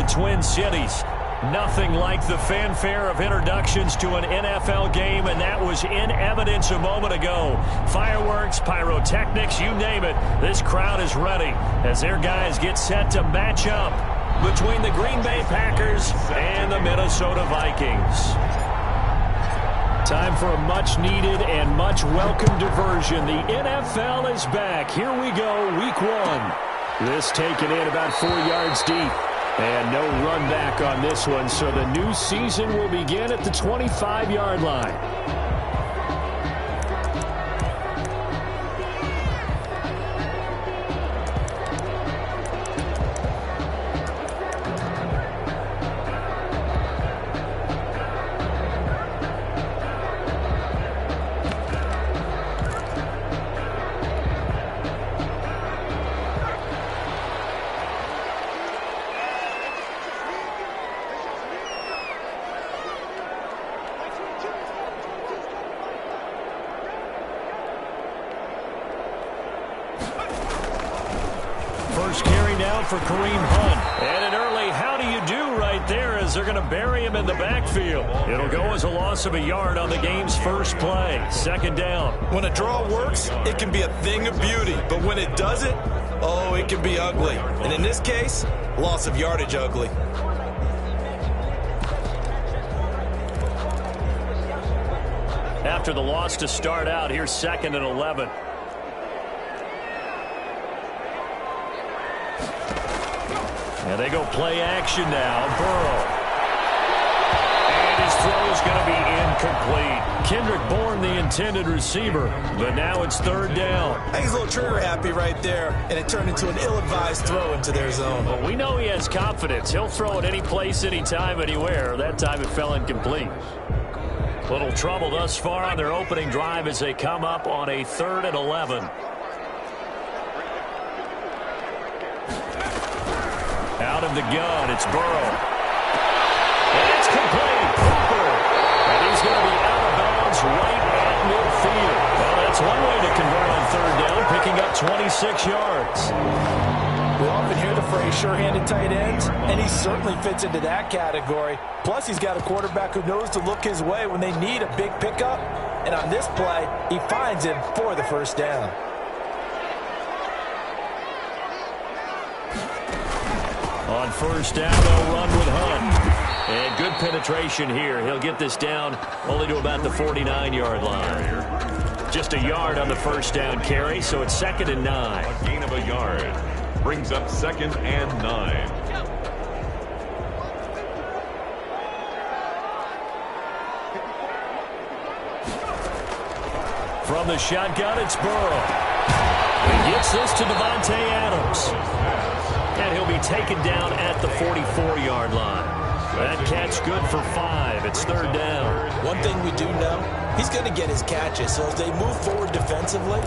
Twin Cities. Nothing like the fanfare of introductions to an NFL game, and that was in evidence a moment ago. Fireworks, pyrotechnics, you name it. This crowd is ready as their guys get set to match up between the Green Bay Packers and the Minnesota Vikings. Time for a much-needed and much-welcome diversion. The NFL is back. Here we go, week one. This taken in about 4 yards deep. And no run back on this one, so the new season will begin at the 25-yard line. First carry now for Kareem Hunt. And an early how do you do right there as they're going to bury him in the backfield. It'll go as a loss of a yard on the game's first play. Second down. When a draw works, it can be a thing of beauty. But when it doesn't, oh, it can be ugly. And in this case, loss of yardage ugly. After the loss to start out, here's 2nd and 11. And they go play action now. Burrow. And his throw is going to be incomplete. Kendrick Bourne, the intended receiver. But now it's 3rd down. I think he's a little trigger happy right there. And it turned into an ill-advised throw into their zone. Well, we know he has confidence. He'll throw it any place, anytime, anywhere. That time it fell incomplete. Little trouble thus far on their opening drive as they come up on a 3rd and 11. Out of the gun, it's Burrow. And it's complete. Cooper. And he's going to be out of bounds right at midfield. Well, that's one way to convert on 3rd down, picking up 26 yards. We often hear the phrase sure-handed tight ends, and he certainly fits into that category. Plus, he's got a quarterback who knows to look his way when they need a big pickup. And on this play, he finds him for the 1st down. On 1st down, they'll run with Hunt. And good penetration here. He'll get this down only to about the 49-yard line. Just a yard on the 1st down carry, so it's 2nd and 9. A gain of a yard brings up 2nd and 9. From the shotgun, it's Burrow. He gets this to Devontae Adams. And he'll be taken down at the 44-yard line. That catch good for 5. It's 3rd down. One thing we do know, he's going to get his catches. So as they move forward defensively,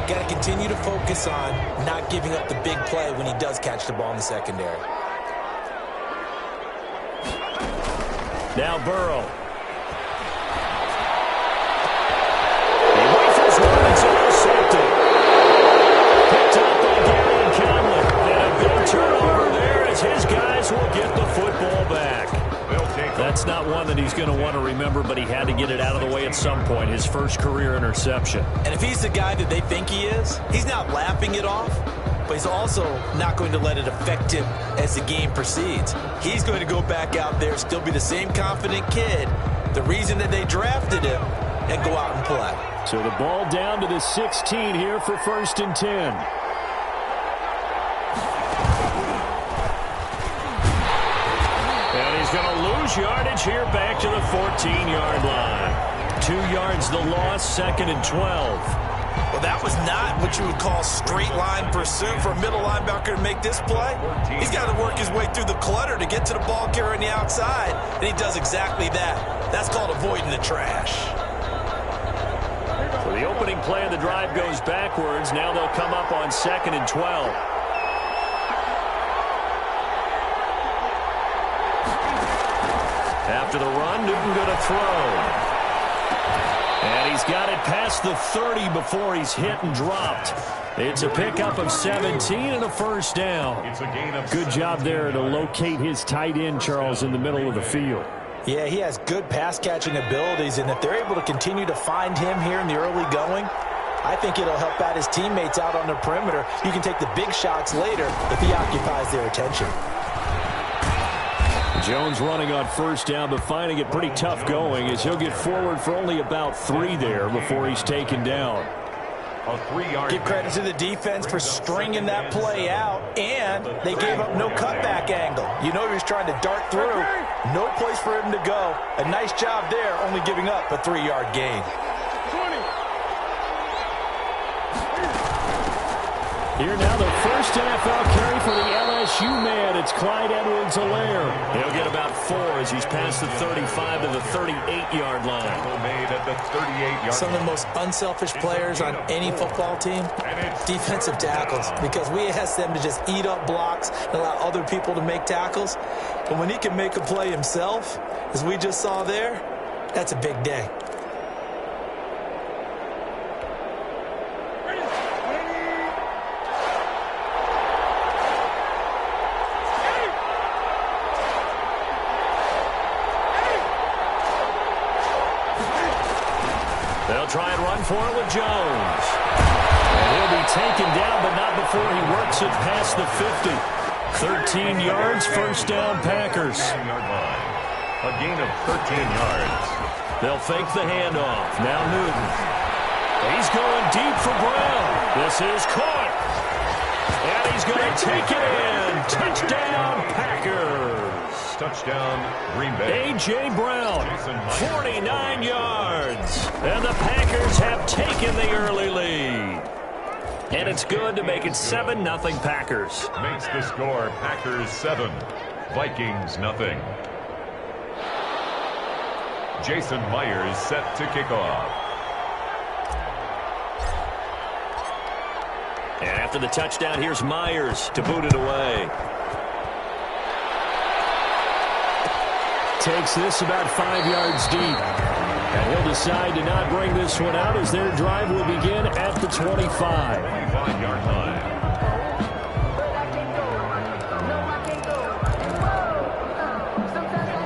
got to continue to focus on not giving up the big play when he does catch the ball in the secondary. Now Burrow. He rifles one. It's intercepted. Picked up by Gary Conley. And a big turnover there as his guys will get the football back. That's not one that he's going to want to remember, but he had to get it out of the way at some point. His first career interception. And if he's the guy that they think he is, he's not laughing it off, but he's also not going to let it affect him as the game proceeds. He's going to go back out there, still be the same confident kid, the reason that they drafted him, and go out and play. So the ball down to the 16 here for 1st and 10. He's going to lose yardage here back to the 14-yard line. 2 yards the loss, 2nd and 12. Well, that was not what you would call straight line pursuit for a middle linebacker to make this play. He's got to work his way through the clutter to get to the ball carrier on the outside, and he does exactly that. That's called avoiding the trash. So the opening play of the drive goes backwards. Now they'll come up on 2nd and 12. After the run, Newton going to throw. And he's got it past the 30 before he's hit and dropped. It's a pickup of 17 and a first down. It's a gain of Good job there to locate his tight end, Charles, in the middle of the field. Yeah, he has good pass-catching abilities, and if they're able to continue to find him here in the early going, I think it'll help out his teammates out on the perimeter. You can take the big shots later if he occupies their attention. Jones running on first down, but finding it pretty tough going as he'll get forward for only about 3 there before he's taken down. a 3-yard. Give credit to the defense for stringing that play out, and they gave up no cutback angle. You know he was trying to dart through. No place for him to go. A nice job there, only giving up a 3-yard gain. Here now the first NFL carry for the LSU man. It's Clyde Edwards-Helaire. He'll get about 4 as he's past the 35 to the 38-yard line. Tackle made at the 38-yard. Some of the most unselfish players on any football team, defensive tackles, because we ask them to just eat up blocks and allow other people to make tackles. But when he can make a play himself, as we just saw there, that's a big day. They'll try and run for it with Jones. And he'll be taken down, but not before he works it past the 50. 13 yards, first down, Packers. A gain of 13 yards. They'll fake the handoff. Now Newton. He's going deep for Brown. This is caught. And he's going to take it in. Touchdown, Packers. Touchdown, Green Bay. A.J. Brown, 49 yards. And the Packers have taken the early lead. And it's good to make it 7-0 Packers. Makes the score Packers 7, Vikings nothing. Jason Myers set to kick off. And after the touchdown, here's Myers to boot it away. Takes this about 5 yards deep. And he'll decide to not bring this one out as their drive will begin at the 25. 25-yard line.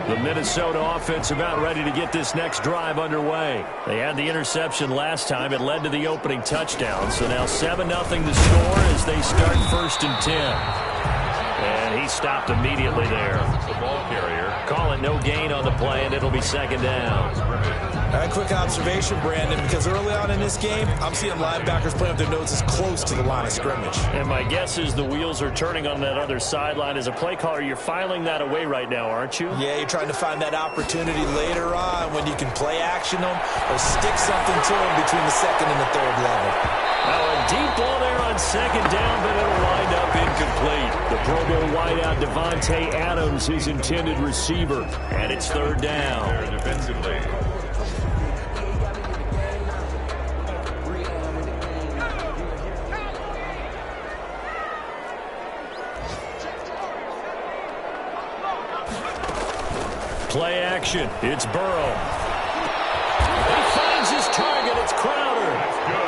The Minnesota offense about ready to get this next drive underway. They had the interception last time. It led to the opening touchdown. So now 7-0 the score as they start 1st and 10. And he stopped immediately there. The ball carrier. Call it no gain on the play, and it'll be 2nd down. A quick observation, Brandon, because early on in this game, I'm seeing linebackers playing with their noses close to the line of scrimmage. And my guess is the wheels are turning on that other sideline. As a play caller, you're filing that away right now, aren't you? Yeah, you're trying to find that opportunity later on when you can play action them or stick something to them between the 2nd and the 3rd level. Now a deep ball there on 2nd down, but it'll wind up incomplete. The Pro Bowl wideout Devontae Adams, his intended receiver, and it's 3rd down. There defensively. Play action. It's Burrow. He finds his target. It's Crowder.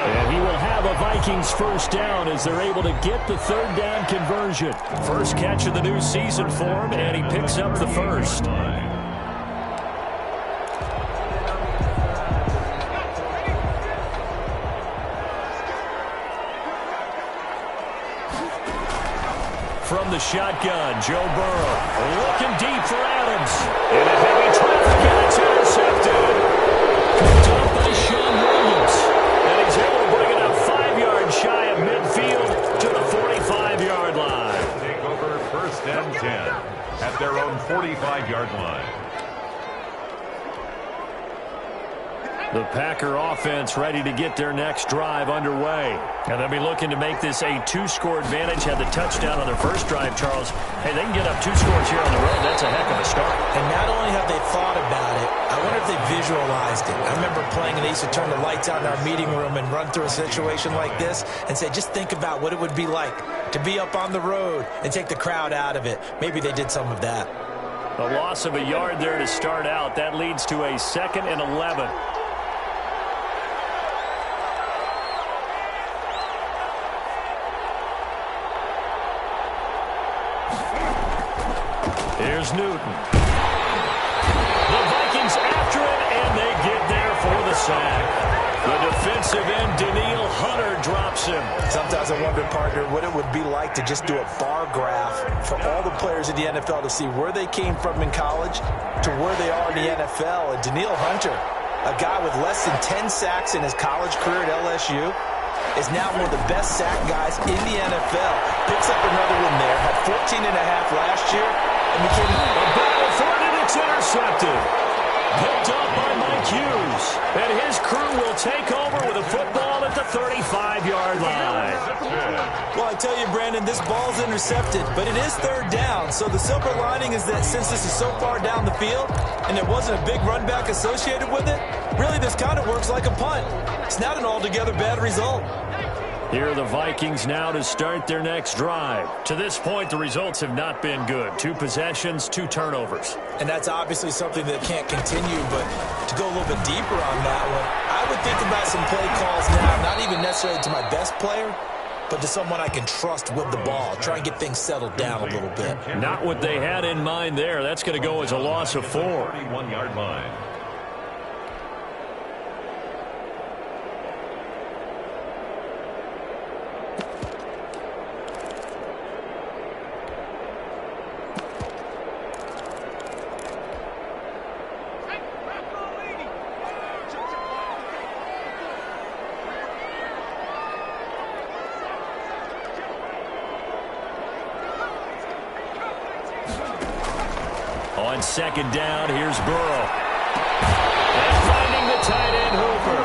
And he will have a Vikings first down as they're able to get the 3rd down conversion. First catch of the new season for him, and he picks up the first. From the shotgun, Joe Burrow looking deep for Adams. In a heavy traffic, and it's intercepted. Picked up by Sean Williams. And he's able to bring it up 5 yards shy of midfield to the 45-yard line. Take over 1st and 10 at their own 45-yard line. The Packer offense ready to get their next drive underway. And they'll be looking to make this a 2-score advantage. Had the touchdown on their first drive, Charles. Hey, they can get up 2 scores here on the road. That's a heck of a start. And not only have they thought about it, I wonder if they visualized it. I remember playing, and they used to turn the lights out in our meeting room and run through a situation like this and say, just think about what it would be like to be up on the road and take the crowd out of it. Maybe they did some of that. A loss of a yard there to start out. That leads to a 2nd and 11. Here's Newton. The Vikings after it, and they get there for the sack. The defensive end, Daniil Hunter, drops him. Sometimes I wonder, partner, what it would be like to just do a bar graph for all the players in the NFL to see where they came from in college to where they are in the NFL. And Daniil Hunter, a guy with less than 10 sacks in his college career at LSU, is now one of the best sack guys in the NFL. Picks up another one there, had 14 and a half last year, and became a battle for it, and it's intercepted. Picked up by Mike Hughes. And his crew will take over with a football at the 35-yard line. Well, I tell you, Brandon, this ball's intercepted, but it is third down. So the silver lining is that since this is so far down the field and there wasn't a big run back associated with it, really this kind of works like a punt. It's not an altogether bad result. Here are the Vikings now to start their next drive. To this point, the results have not been good. 2 possessions, 2 turnovers. And that's obviously something that can't continue, but to go a little bit deeper on that one, I would think about some play calls now, not even necessarily to my best player, but to someone I can trust with the ball. Try and get things settled down a little bit. Not what they had in mind there. That's going to go as a loss of 4. 31-yard line. On second down, here's Burrow. And finding the tight end, Hooper.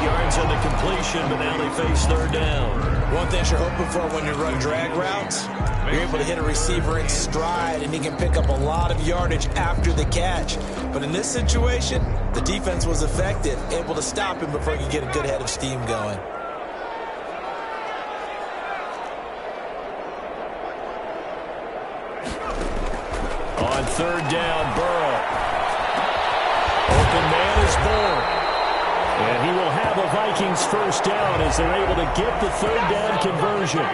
8 yards on the completion, but now they face third down. One thing you're hoping for when you run drag routes, you're able to hit a receiver in stride, and he can pick up a lot of yardage after the catch. But in this situation, the defense was effective, able to stop him before he could get a good head of steam going. On third down, Burrow. Open man is born. And he will have a Vikings first down as they're able to get the third down conversion.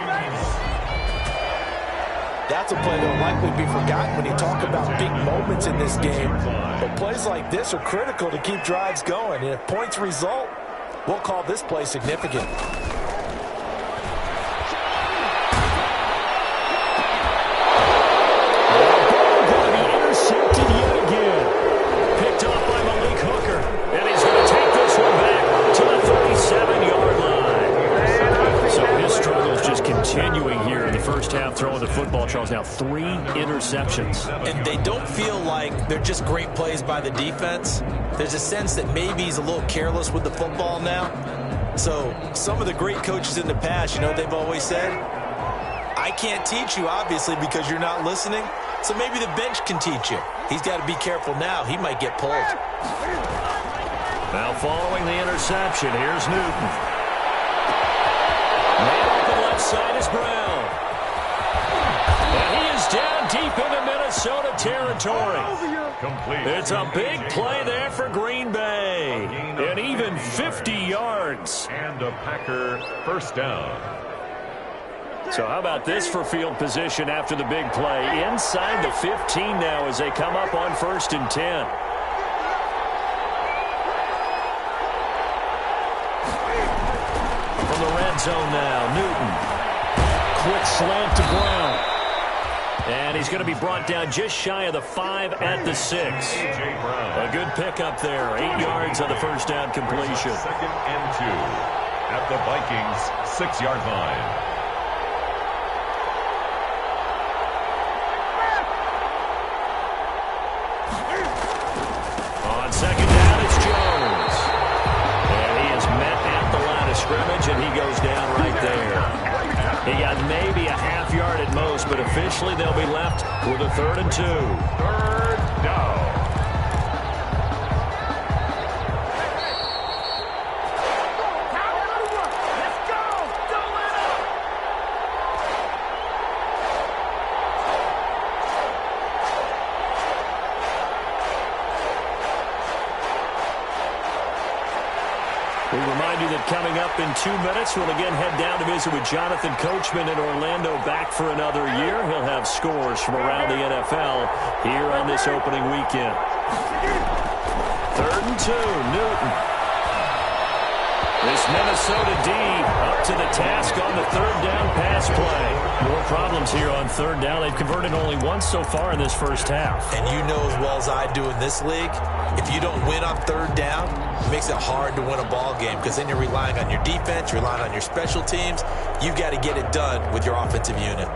That's a play that will likely be forgotten when you talk about big moments in this game. But plays like this are critical to keep drives going. And if points result, we'll call this play significant. Continuing here in the first half, throwing the football, Charles, now 3 interceptions. And they don't feel like they're just great plays by the defense. There's a sense that maybe he's a little careless with the football now. So some of the great coaches in the past, you know, they've always said, I can't teach you, obviously, because you're not listening. So maybe the bench can teach you. He's got to be careful now. He might get pulled. Now following the interception, here's Newton. Left side is Brown. And he is down deep into Minnesota territory. It's a big play there for Green Bay. And even 50 yards. And a Packer first down. So how about this for field position after the big play? Inside the 15 now as they come up on 1st and 10. From the red zone now, Newton. Quick slant to Brown. And he's going to be brought down just shy of the 5 at the 6. A good pickup there. 8 yards on the first down completion. 2nd and 2 at the Vikings' 6-yard line. On second down, it's Jones. And he is met at the line of scrimmage, and he goes down right there. He got maybe a half yard at most, but officially they'll be left with a 3rd and 2. 3rd down. We remind you that coming up in 2 minutes, we'll again head down to visit with Jonathan Coachman in Orlando, back for another year. He'll have scores from around the NFL here on this opening weekend. 3rd and 2, Newton. This Minnesota D up to the task on the 3rd down pass play. More problems here on 3rd down. They've converted only once so far in this first half. And you know as well as I do in this league, if you don't win on 3rd down, it makes it hard to win a ball game because then you're relying on your defense, you're relying on your special teams. You've got to get it done with your offensive unit.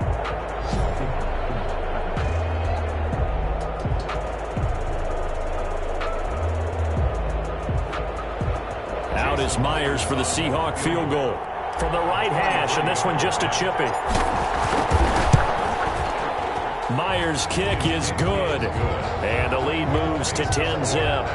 Out is Myers for the Seahawk field goal. From the right hash, and this one just a chippy. Myers' kick is good. And the lead moves to 10-zip.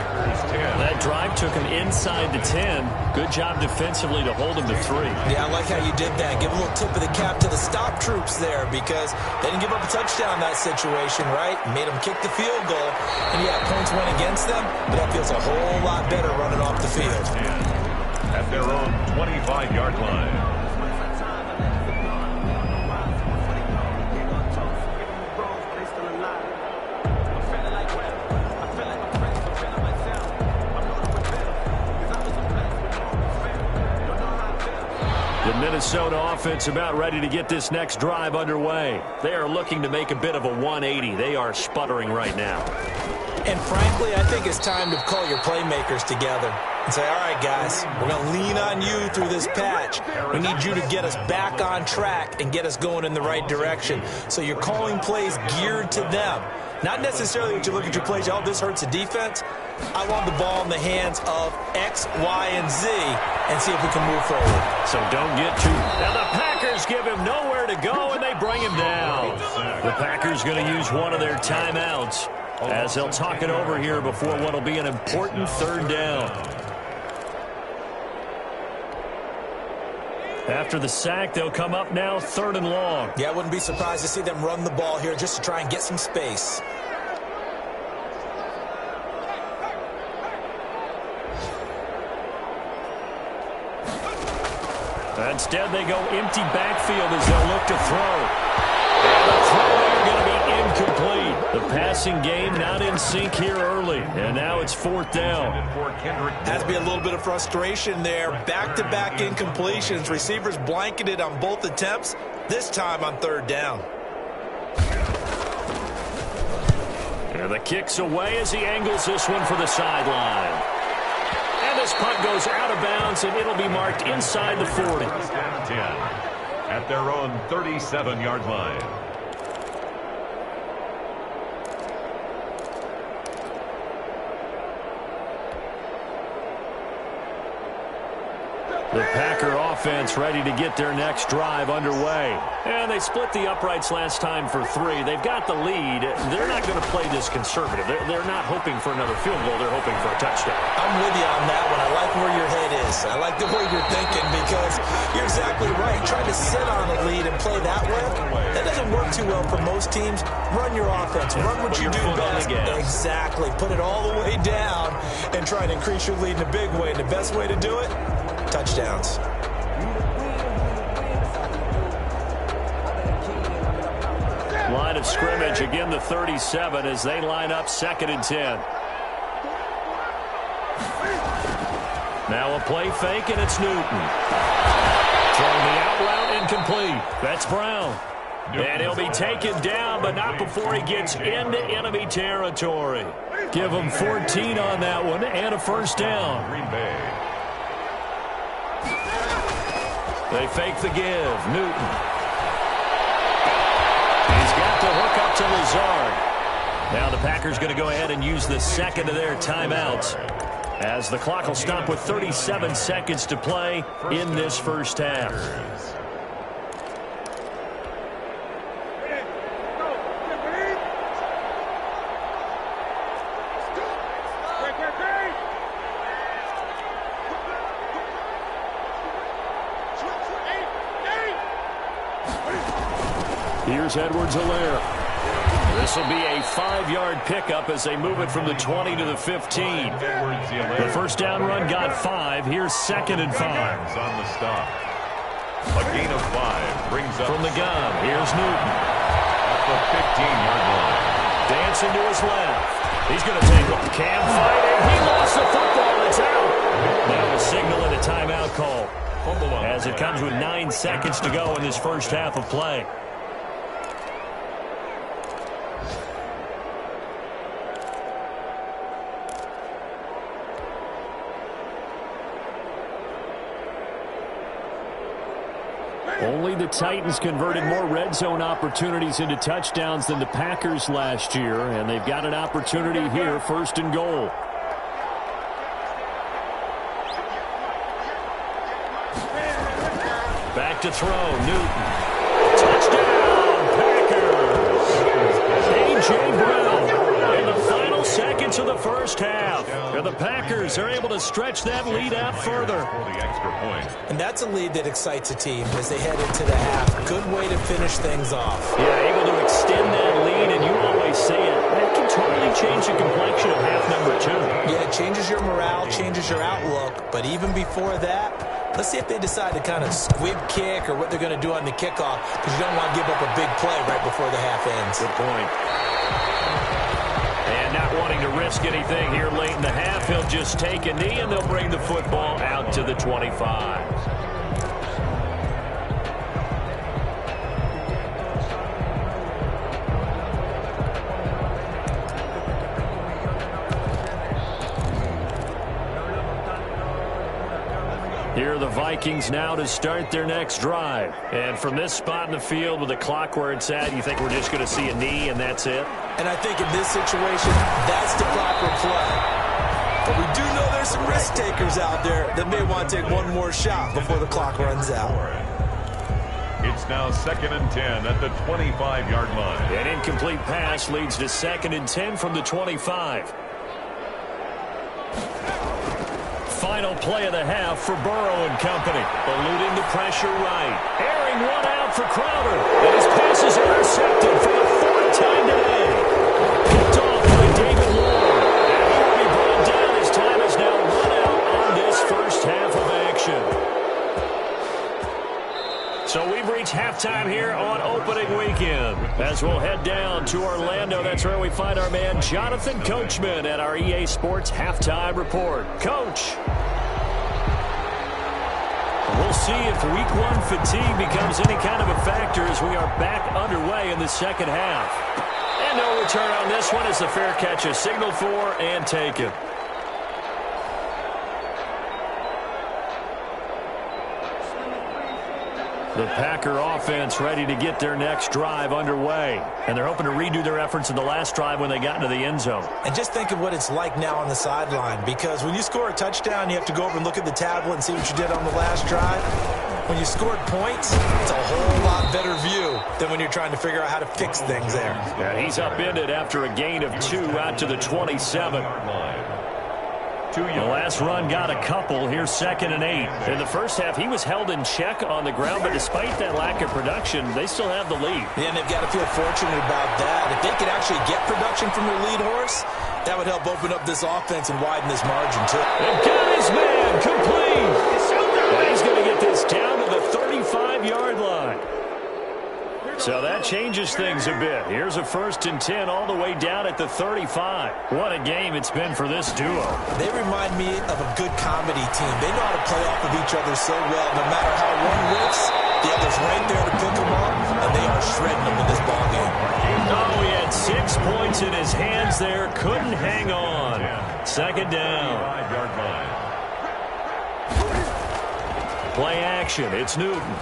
That drive took him inside the 10. Good job defensively to hold him to 3. Yeah, I like how you did that. Give a little tip of the cap to the stop troops there because they didn't give up a touchdown in that situation, right? Made them kick the field goal. And yeah, points went against them, but that feels a whole lot better running off the field. At their own 25-yard line. The Minnesota offense about ready to get this next drive underway. They are looking to make a bit of a 180. They are sputtering right now. And frankly, I think it's time to call your playmakers together and say, all right, guys, we're going to lean on you through this patch. We need you to get us back on track and get us going in the right direction. So you're calling plays geared to them. Not necessarily that you look at your plays, oh, this hurts the defense. I want the ball in the hands of X, Y, and Z and see if we can move forward. So don't get too... Now the Packers give him nowhere to go, and they bring him down. The Packers going to use one of their timeouts as they'll talk it over here before what will be an important 3rd down. After the sack, they'll come up now 3rd and long. Yeah, I wouldn't be surprised to see them run the ball here just to try and get some space. Instead, they go empty backfield as they'll look to throw. And the throw there going to be incomplete. The passing game not in sync here early. And now it's 4th down. Has to be a little bit of frustration there. Back-to-back incompletions. Receivers blanketed on both attempts. This time on 3rd down. And the kick's away as he angles this one for the sideline. And this punt goes out of bounds, and it'll be marked inside the 40. 10 at their own 37-yard line. The Packer offense ready to get their next drive underway. And they split the uprights last time for 3. They've got the lead. They're not going to play this conservative. They're not hoping for another field goal. They're hoping for a touchdown. I'm with you on that one. I like where your head is. I like the way you're thinking because you're exactly right. Trying to sit on a lead and play that way, that doesn't work too well for most teams. Run your offense. Run what you do best. Exactly. Put it all the way down and try to increase your lead in a big way. And the best way to do it, touchdowns. Line of scrimmage, again the 37 as they line up 2nd and 10. Now a play fake, and it's Newton. Throwing the out route incomplete. That's Brown. And he'll be taken down, but not before he gets into enemy territory. Give him 14 on that one and a 1st down. Green Bay. They fake the give. Newton. He's got the hook up to Lazard. Now the Packers going to go ahead and use the 2nd of their timeouts as the clock will stop with 37 seconds to play in this first half. Here's Edwards-Helaire. This will be a 5-yard pickup as they move it from the 20 to the 15. The first down run got 5. Here's 2nd and 5. On the stop. A gain of 5 brings up from the gun. Here's Newton at the 15-yard line. Dancing to his left. He's going to take a cam fight, and he lost the football. It's out. Now a signal and a timeout call as it comes with 9 seconds to go in this first half of play. Only the Titans converted more red zone opportunities into touchdowns than the Packers last year, and they've got an opportunity here, 1st and goal. Back to throw, Newton. Touchdown, Packers! A.J. Brown in the final seconds of the first half. And the Packers are able to stretch that lead out further. And that's a lead that excites a team as they head into the half. Good way to finish things off. Yeah, able to extend that lead, and you always say it. That can totally change the complexion of half number 2. Yeah, it changes your morale, changes your outlook. But even before that, let's see if they decide to kind of squib kick or what they're going to do on the kickoff, because you don't want to give up a big play right before the half ends. Good point. And not wanting to risk anything here late in the half, he'll just take a knee, and they'll bring the football out to the 25. Here are the Vikings now to start their next drive. And from this spot in the field with the clock where it's at, you think we're just going to see a knee and that's it? And I think in this situation, that's the proper play. But we do know there's some risk takers out there that may want to take one more shot before the clock runs out. It's now 2nd and 10 at the 25-yard line. An incomplete pass leads to 2nd and 10 from the 25. Final play of the half for Burrow and company. Eluding the pressure right. Airing one out for Crowder. And his pass is intercepted for the 4th time today. Picked off by David Ward. And he will be brought down as time is now run out on this first half of action. So we've reached halftime here on opening weekend. As we'll head down to Orlando, that's where we find our man Jonathan Coachman at our EA Sports Halftime Report. Coach. We'll see if week 1 fatigue becomes any kind of a factor as we are back underway in the second half. And no return on this one as the fair catch is signaled for and taken. The Packer offense ready to get their next drive underway. And they're hoping to redo their efforts in the last drive when they got into the end zone. And just think of what it's like now on the sideline, because when you score a touchdown, you have to go over and look at the tablet and see what you did on the last drive. When you scored points, it's a whole lot better view than when you're trying to figure out how to fix things there. Yeah, he's upended after a gain of 2 out to the 27. The last run got a couple. Here's 2nd and 8. In the first half, he was held in check on the ground, but despite that lack of production, they still have the lead. Yeah, and they've got to feel fortunate about that. If they could actually get production from their lead horse, that would help open up this offense and widen this margin, too. They've got his man complete. And he's going to get this down to the 35-yard line. So that changes things a bit. Here's a 1st and 10 all the way down at the 35. What a game it's been for this duo. They remind me of a good comedy team. They know how to play off of each other so well. No matter how one rips, the other's right there to pick them up, and they are shredding them in this ballgame. Oh, he had 6 points in his hands there. Couldn't hang on. 2nd down. Play action. It's Newton.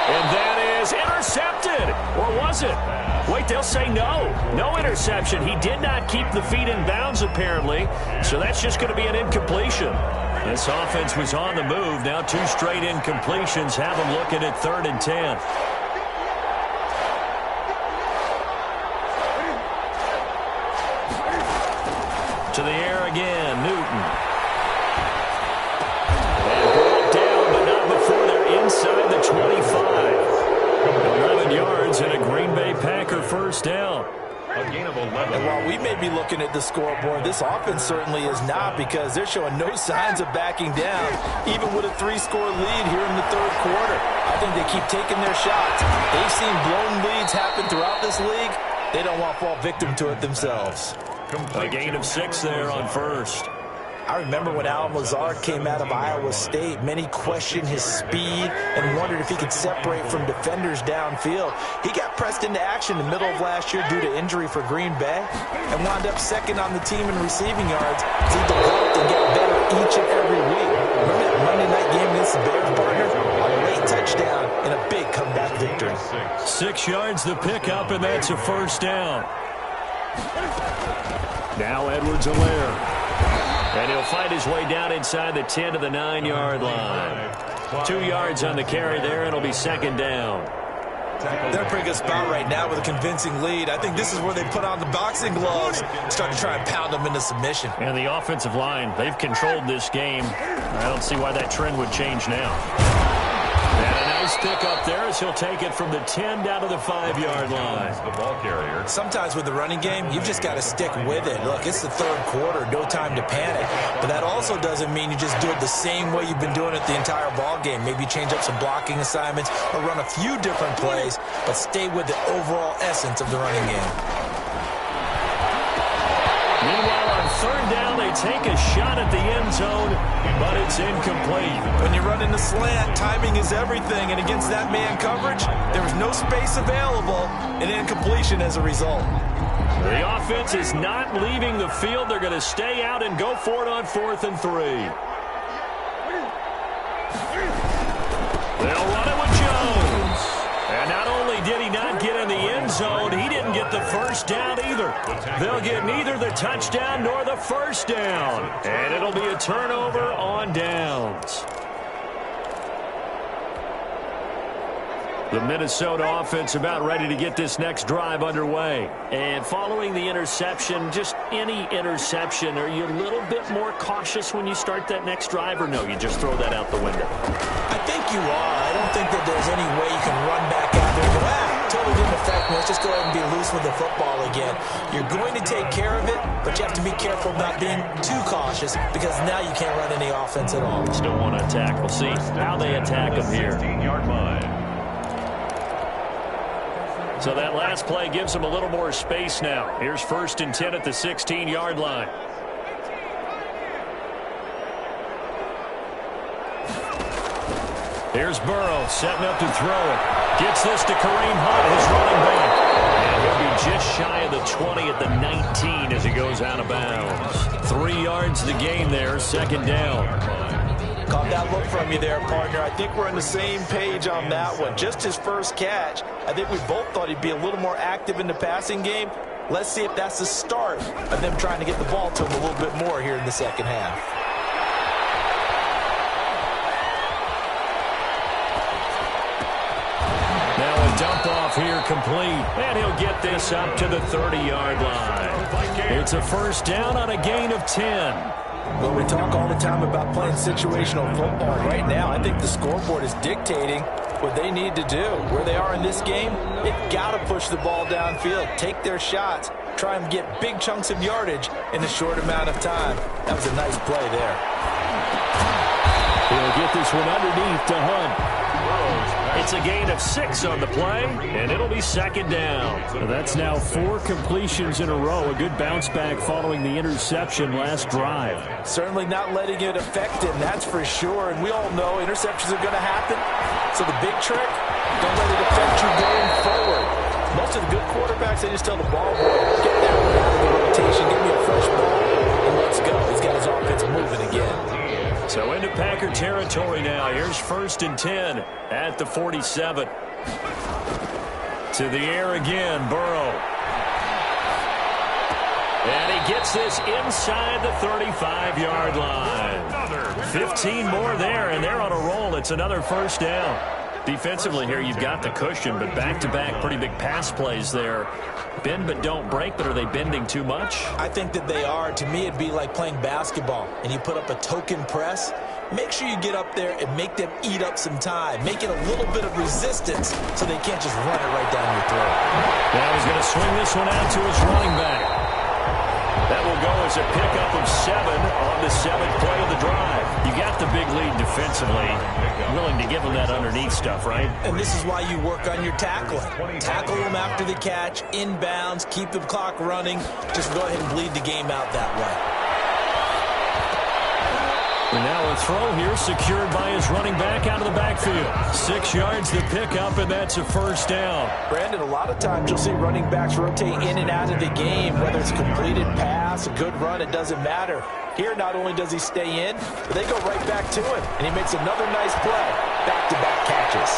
And that is intercepted. Or was it? Wait, they'll say no. No interception. He did not keep the feet in bounds, apparently. So that's just going to be an incompletion. This offense was on the move. Now 2 straight incompletions have them looking at 3rd and 10. To the air again, Newton. And brought down, but not before they're inside the 25. first down. A gain of 11. And while we may be looking at the scoreboard, this offense certainly is not, because they're showing no signs of backing down, even with a 3-score lead here in the third quarter. I think they keep taking their shots. They've seen blown leads happen throughout this league. They don't want to fall victim to it themselves. A gain of 6 there on first. I remember when Alan Lazard came out of Iowa State, many questioned his speed and wondered if he could separate from defenders downfield. He got pressed into action in the middle of last year due to injury for Green Bay and wound up second on the team in receiving yards as he developed and got better each and every week. Remember that Monday night game against the Bears, partner? A late touchdown and a big comeback victory. 6 yards the pickup, and that's a first down. Now Edwards-Helaire. And he'll fight his way down inside the 10 to the 9-yard line. 2 yards on the carry there, and it'll be second down. They're in a pretty good spot right now with a convincing lead. I think this is where they put on the boxing gloves, start to try and pound them into submission. And the offensive line, they've controlled this game. I don't see why that trend would change now. And a nice pick up there as he'll take it from the 10 down to the 5-yard line. The ball carrier. Sometimes with the running game, you've just got to stick with it. Look, it's the third quarter, no time to panic. But that also doesn't mean you just do it the same way you've been doing it the entire ball game. Maybe change up some blocking assignments or run a few different plays, but stay with the overall essence of the running game. Meanwhile, on third down, they take a shot at the end zone, but it's incomplete. When you run in the slant, timing is everything, and against that man coverage, there was no space available, and incompletion as a result. The offense is not leaving the field. They're going to stay out and go for it on 4th and 3. They'll run it with Jones. And not only did he not get in the end zone, he didn't get the first down either. They'll get neither the touchdown nor the first down. And it'll be a turnover on downs. The Minnesota offense about ready to get this next drive underway. And following the interception, just any interception, are you a little bit more cautious when you start that next drive, or no, you just throw that out the window? I think you are. I don't think that there's any way you can run back out there and go, totally didn't affect me. Let's just go ahead and be loose with the football again. You're going to take care of it, but you have to be careful about being too cautious, because now you can't run any offense at all. Still want to attack. We'll see how they attack them here. 16-yard line. So that last play gives them a little more space now. Here's 1st and 10 at the 16-yard line. Here's Burrow setting up to throw it. Gets this to Kareem Hunt, his running back. And he'll be just shy of the 20 at the 19 as he goes out of bounds. 3 yards the gain there, second down. Caught that look from you there, partner. I think we're on the same page on that one. Just his first catch. I think we both thought he'd be a little more active in the passing game. Let's see if that's the start of them trying to get the ball to him a little bit more here in the second half. Now a dump off here complete. And he'll get this up to the 30-yard line. It's a first down on a gain of 10. Well, we talk all the time about playing situational football. Right now, I think the scoreboard is dictating what they need to do. Where they are in this game, they've got to push the ball downfield, take their shots, try and get big chunks of yardage in a short amount of time. That was a nice play there. He'll get this one underneath to Hunt. It's a gain of 6 on the play, and it'll be second down. That's now 4 completions in a row. A good bounce back following the interception last drive. Certainly not letting it affect him, that's for sure. And we all know interceptions are going to happen. So the big trick, don't let it affect you going forward. Most of the good quarterbacks, they just tell the ball boy, get that one out of the rotation, give me a fresh ball, and let's go. He's got his offense moving again. So into Packer territory now. Here's 1st and 10 at the 47. To the air again, Burrow. And he gets this inside the 35-yard line. 15 more there, and they're on a roll. It's another first down. Defensively here, you've got the cushion, but back-to-back pretty big pass plays there. Bend but don't break, but are they bending too much? I think that they are. To me, it'd be like playing basketball, and you put up a token press. Make sure you get up there and make them eat up some time. Make it a little bit of resistance so they can't just run it right down your throat. Now he's going to swing this one out to his running back. That will go as a pickup of 7 on the 7th play of the drive. You got the big lead defensively. Willing to give them that underneath stuff, right? And this is why you work on your tackling. Tackle them after the catch, inbounds, keep the clock running. Just go ahead and bleed the game out that way. And now a throw here secured by his running back out of the backfield. 6 yards the pickup, and that's a first down. Brandon, a lot of times you'll see running backs rotate in and out of the game, whether it's a completed pass, a good run, it doesn't matter. Here, not only does he stay in, but they go right back to him, and he makes another nice play. Back-to-back catches.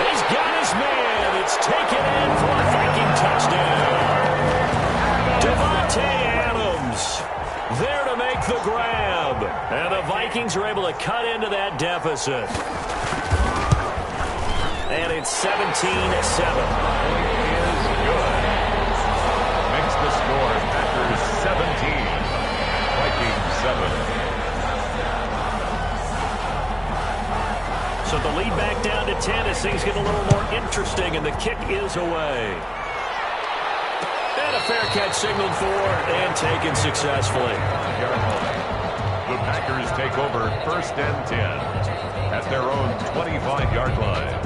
He's got his man. It's taken in for a Viking touchdown. Devontae Adams there to make the grab. And the Vikings are able to cut into that deficit. And it's 17-7. Is good. Makes the score Packers 17. Vikings 7. So the lead back down to 10 as things get a little more interesting, and the kick is away. And a fair catch signaled for and taken successfully. The Packers take over 1st and 10 at their own 25-yard line.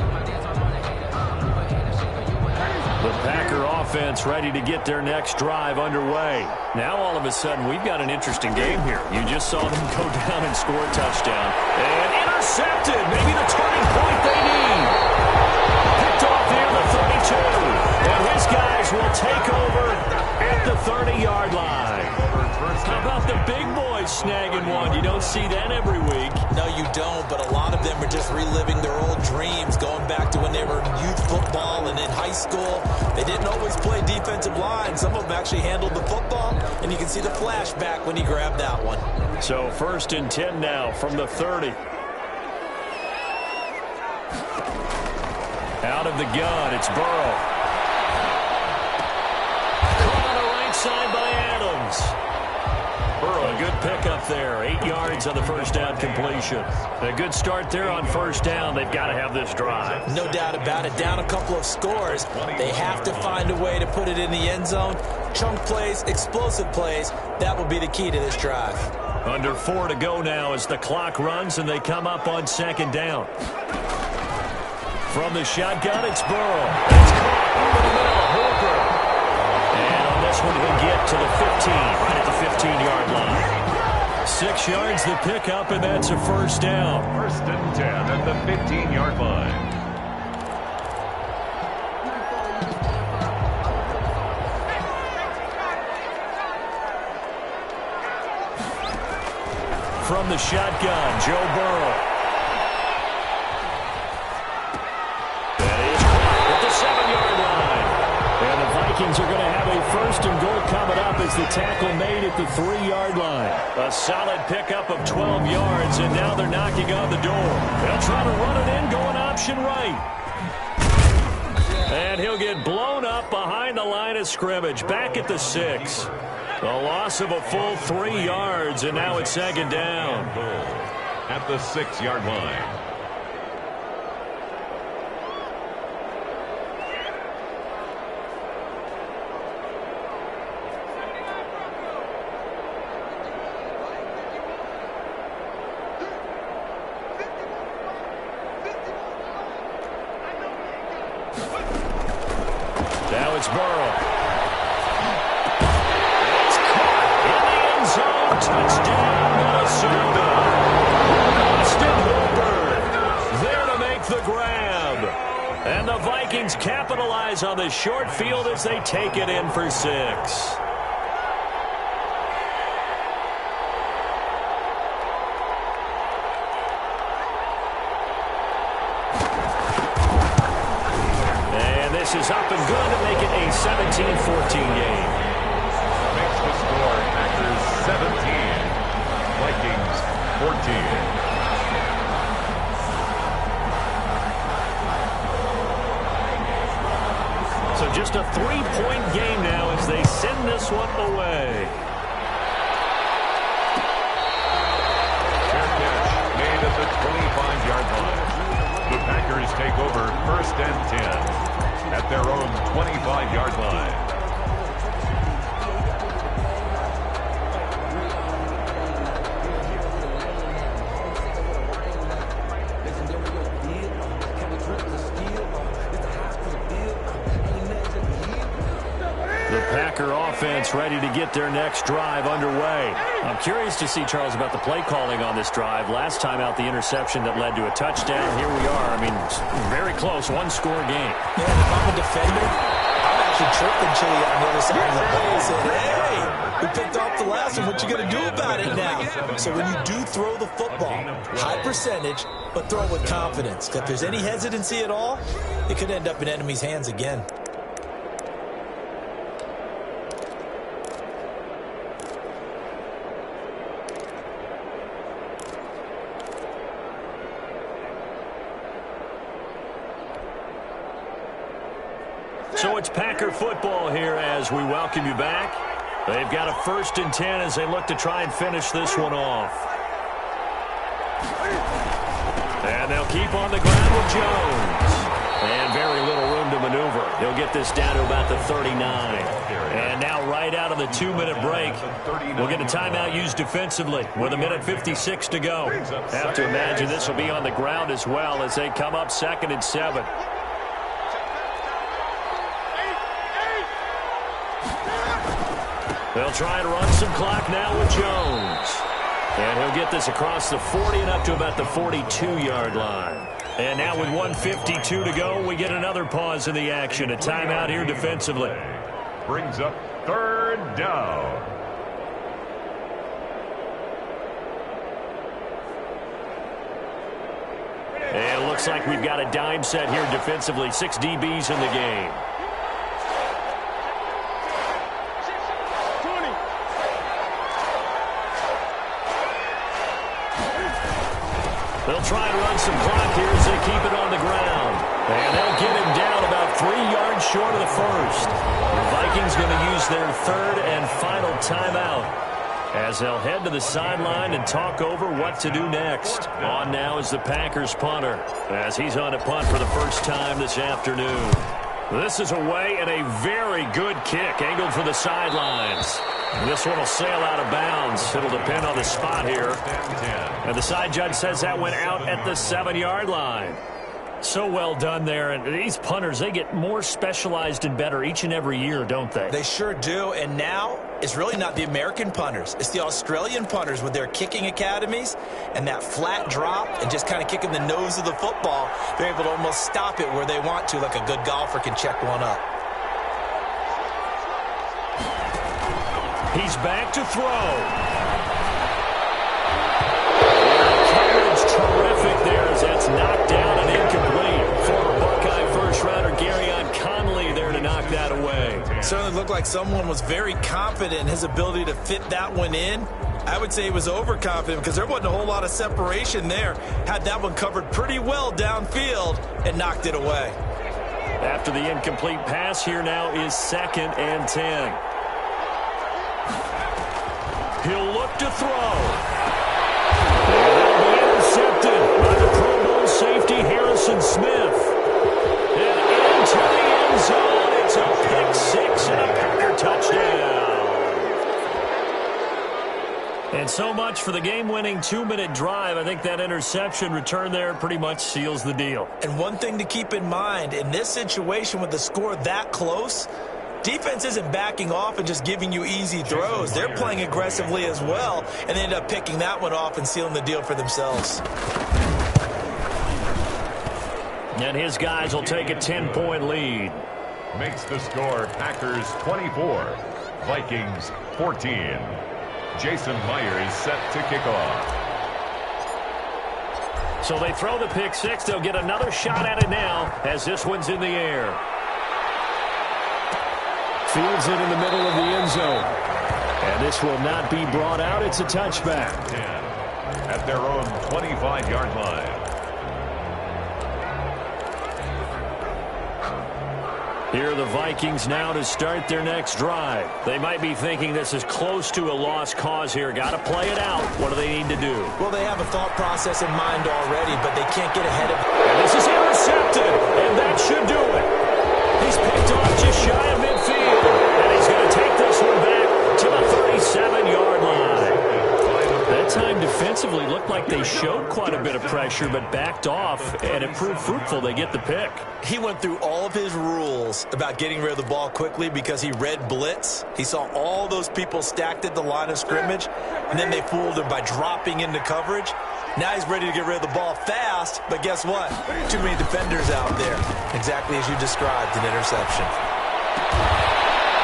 The Packer offense ready to get their next drive underway. Now all of a sudden we've got an interesting game here. You just saw them go down and score a touchdown. And intercepted. Maybe the turning point they need. Picked off near the 32. And his guys will take over at the 30-yard line. How about the big boys snagging one? You don't see that every week. No, you don't, but a lot of them are just reliving their old dreams, going back to when they were in youth football and in high school. They didn't always play defensive line. Some of them actually handled the football, and you can see the flashback when he grabbed that one. So 1st and 10 now from the 30. Out of the gun, it's Burrow. Caught on the right side by Adams. Burrow, a good pickup there. 8 yards on the first down completion. A good start there on first down. They've got to have this drive. No doubt about it. Down a couple of scores. They have to find a way to put it in the end zone. Chunk plays, explosive plays. That will be the key to this drive. Under 4 to go now as the clock runs and they come up on 2nd down. From the shotgun, it's Burrow. It's caught over the middle. Hooper. And on this one, he'll get to the 15, right at the 15-yard line. 6 yards the pickup, and that's a first down. 1st and 10 at the 15-yard line. From the shotgun, Joe Burrow. That is at the 7-yard line. And the Vikings are going to have a 1st and goal coming up as the tackle made at the 3-yard line. A solid pickup of 12 yards, and now they're knocking on the door. They'll try to run it in, going option right. And he'll get blown up behind the line of scrimmage, back at the 6. A loss of a full 3 yards, and now it's 2nd down. At the 6-yard line. Now it's Burrow. It's caught in the end zone. Touchdown, Minnesota. Austin Hooper there to make the grab. And the Vikings capitalize on the short field as they take it in for 6. This is up and good to make it a 17-14 game. Makes the score Packers 17, Vikings 14. just a 3-point game now as they send this one away. Fair catch made at the 25-yard line. The Packers take over 1st and 10 at their own 25-yard line. Packer offense ready to get their next drive underway. I'm curious to see, Charles, about the play calling on this drive. Last time out, the interception that led to a touchdown. Here we are. I mean, very close, one-score game. Yeah, if I'm a defender, I'm actually tripping Chili on the other side of the ball and saying, hey, we picked off the last one. What you going to do about it now? So when you do throw the football, high percentage, but throw it with confidence. If there's any hesitancy at all, it could end up in enemy's hands again. So it's Packer football here as we welcome you back. They've got a 1st and 10 as they look to try and finish this one off. And they'll keep on the ground with Jones. And very little room to maneuver. He'll get this down to about the 39. And now right out of the 2-minute break, we'll get a timeout used defensively with 1:56 to go. Have to imagine this will be on the ground as well as they come up 2nd and 7. They'll try to run some clock now with Jones. And he'll get this across the 40 and up to about the 42-yard line. And now with 1:52 to go, we get another pause in the action. A timeout here defensively. Brings up 3rd down. And it looks like we've got a dime set here defensively. 6 DBs in the game. They'll try to run some clock here as they keep it on the ground. And they'll get him down about 3 yards short of the 1st. The Vikings going to use their 3rd and final timeout as they'll head to the sideline and talk over what to do next. On now is the Packers punter as he's on a punt for the first time this afternoon. This is away and a very good kick angled for the sidelines. This one will sail out of bounds. It'll depend on the spot here. And the side judge says that went out at the 7-yard line. So well done there. And these punters, they get more specialized and better each and every year, don't they? They sure do. And now it's really not the American punters. It's the Australian punters with their kicking academies and that flat drop and just kind of kicking the nose of the football. They're able to almost stop it where they want to, like a good golfer can check one up. He's back to throw. Coverage terrific there as that's knocked down and incomplete. Former Buckeye first-rounder Garyon Conley there to knock that away. Certainly looked like someone was very confident in his ability to fit that one in. I would say he was overconfident because there wasn't a whole lot of separation there. Had that one covered pretty well downfield and knocked it away. After the incomplete pass, here now is 2nd and 10. He'll look to throw. And that'll be intercepted by the Pro Bowl safety Harrison Smith. And into the end zone. It's a pick 6 and a Packer touchdown. And so much for the game-winning 2-minute drive. I think that interception return there pretty much seals the deal. And one thing to keep in mind, in this situation with the score that close, defense isn't backing off and just giving you easy throws. They're playing aggressively as well, and they end up picking that one off and sealing the deal for themselves. And his guys will take a 10-point lead. Makes the score Packers 24, Vikings 14. Jason Myers set to kick off. So they throw the pick 6. They'll get another shot at it now as this one's in the air. Fields it in the middle of the end zone. And this will not be brought out. It's a touchback. 10 at their own 25-yard line. Here are the Vikings now to start their next drive. They might be thinking this is close to a lost cause here. Got to play it out. What do they need to do? Well, they have a thought process in mind already, but they can't get ahead of it. And this is intercepted, and that should do it. He's picked off just shy of midfield, and he's going to take this one back to the 37-yard line. That time defensively looked like they showed quite a bit of pressure, but backed off, and it proved fruitful. They get the pick. He went through all of his rules about getting rid of the ball quickly because he read blitz. He saw all those people stacked at the line of scrimmage, and then they fooled him by dropping into coverage. Now he's ready to get rid of the ball fast, but guess what? Too many defenders out there. Exactly as you described, an interception.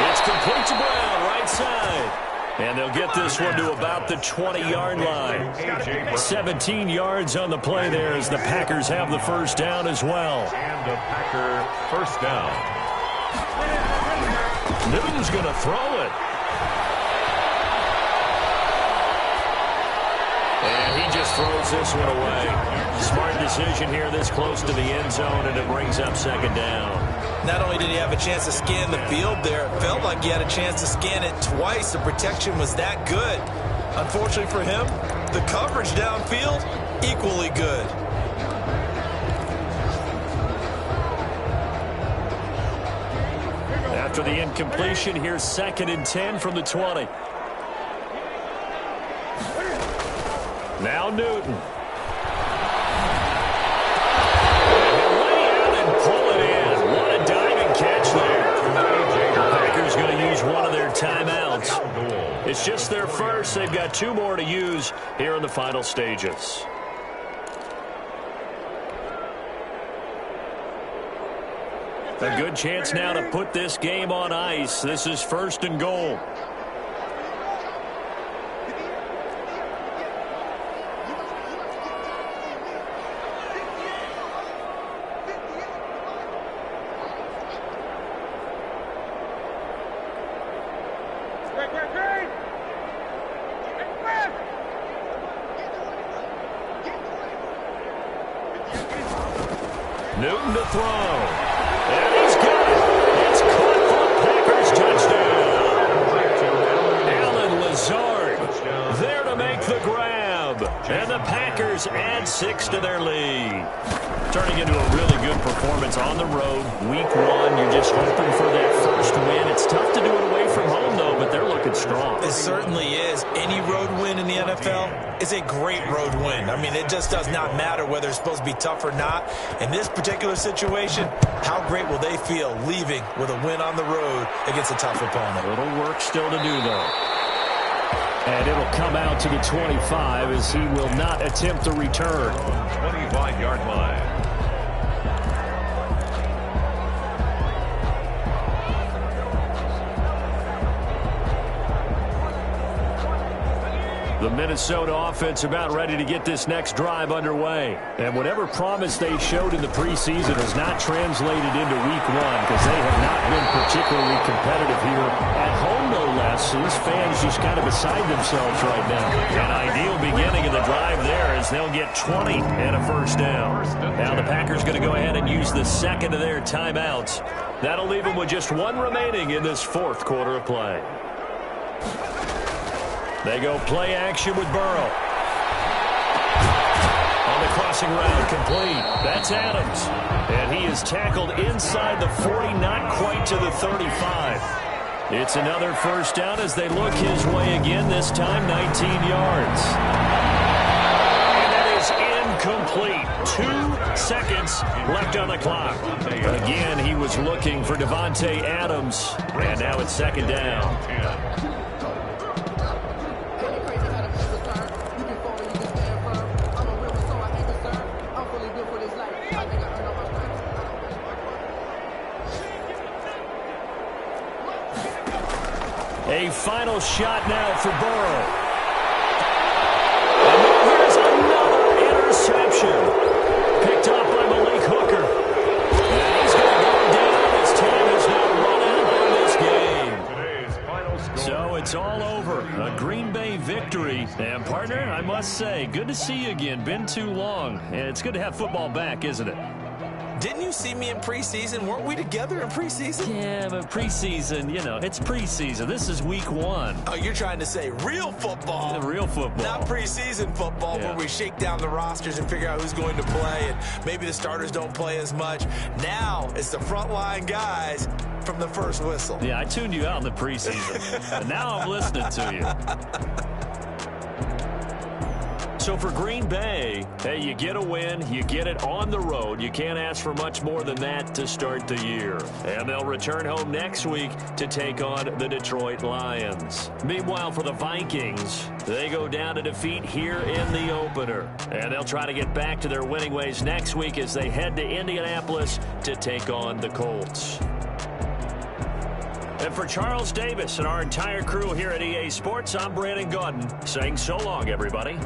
It's complete to Brown, right side. And they'll get this one to about the 20-yard line. 17 yards on the play there as the Packers have the first down as well. And a Packer first down. Newton's going to throw it. And he just throws this one away. Smart decision here this close to the end zone, and it brings up second down. Not only did he have a chance to scan the field there, it felt like he had a chance to scan it twice. The protection was that good. Unfortunately for him, the coverage downfield, equally good. After the incompletion, here's 2nd and 10 from the 20. Now Newton. He'll lay out and pull it in. What a diving catch there. The Packers going to use one of their timeouts. It's just their first. They've got 2 more to use here in the final stages. A good chance now to put this game on ice. This is 1st and goal. Newton to throw. And he's got it. It's caught for a Packers touchdown. Alan Lazard there to make the grab. And the Packers add 6 to their lead. Turning into a really good performance on the road. Week 1, you're just hoping for that first win. It's tough to do it away from home, though, but they're looking strong. It certainly is. Any road win in the NFL is a great road win. I mean, it just does not matter whether it's supposed to be tough or not. In this particular situation, how great will they feel leaving with a win on the road against a tough opponent? A little work still to do, though. And it'll come out to the 25 as he will not attempt the return. 25-yard line. The Minnesota offense about ready to get this next drive underway. And whatever promise they showed in the preseason has not translated into week 1 because they have not been particularly competitive here at home, no less. So these fans just kind of beside themselves right now. An ideal beginning of the drive there as they'll get 20 and a first down. Now the Packers going to go ahead and use the 2nd of their timeouts. That'll leave them with just 1 remaining in this 4th quarter of play. They go play action with Burrow. On the crossing route, complete. That's Adams. And he is tackled inside the 40, not quite to the 35. It's another first down as they look his way again, this time 19 yards. And that is incomplete. 2 seconds left on the clock. Again, he was looking for Davante Adams. And now it's 2nd down. A final shot now for Burrow. And then here's another interception. Picked off by Malik Hooker. And he's going to go down. His time has now run out in this game. So it's all over. A Green Bay victory. And, partner, I must say, good to see you again. Been too long. And it's good to have football back, isn't it? Didn't you see me in preseason? Weren't we together in preseason? Yeah, but preseason, you know, it's preseason. This is week 1. Oh, you're trying to say real football. Real football. Not preseason football where we shake down the rosters and figure out who's going to play, and maybe the starters don't play as much. Now it's the frontline guys from the first whistle. Yeah, I tuned you out in the preseason. And now I'm listening to you. So for Green Bay, hey, you get a win, you get it on the road. You can't ask for much more than that to start the year. And they'll return home next week to take on the Detroit Lions. Meanwhile, for the Vikings, they go down to defeat here in the opener. And they'll try to get back to their winning ways next week as they head to Indianapolis to take on the Colts. And for Charles Davis and our entire crew here at EA Sports, I'm Brandon Gaudin saying so long, everybody.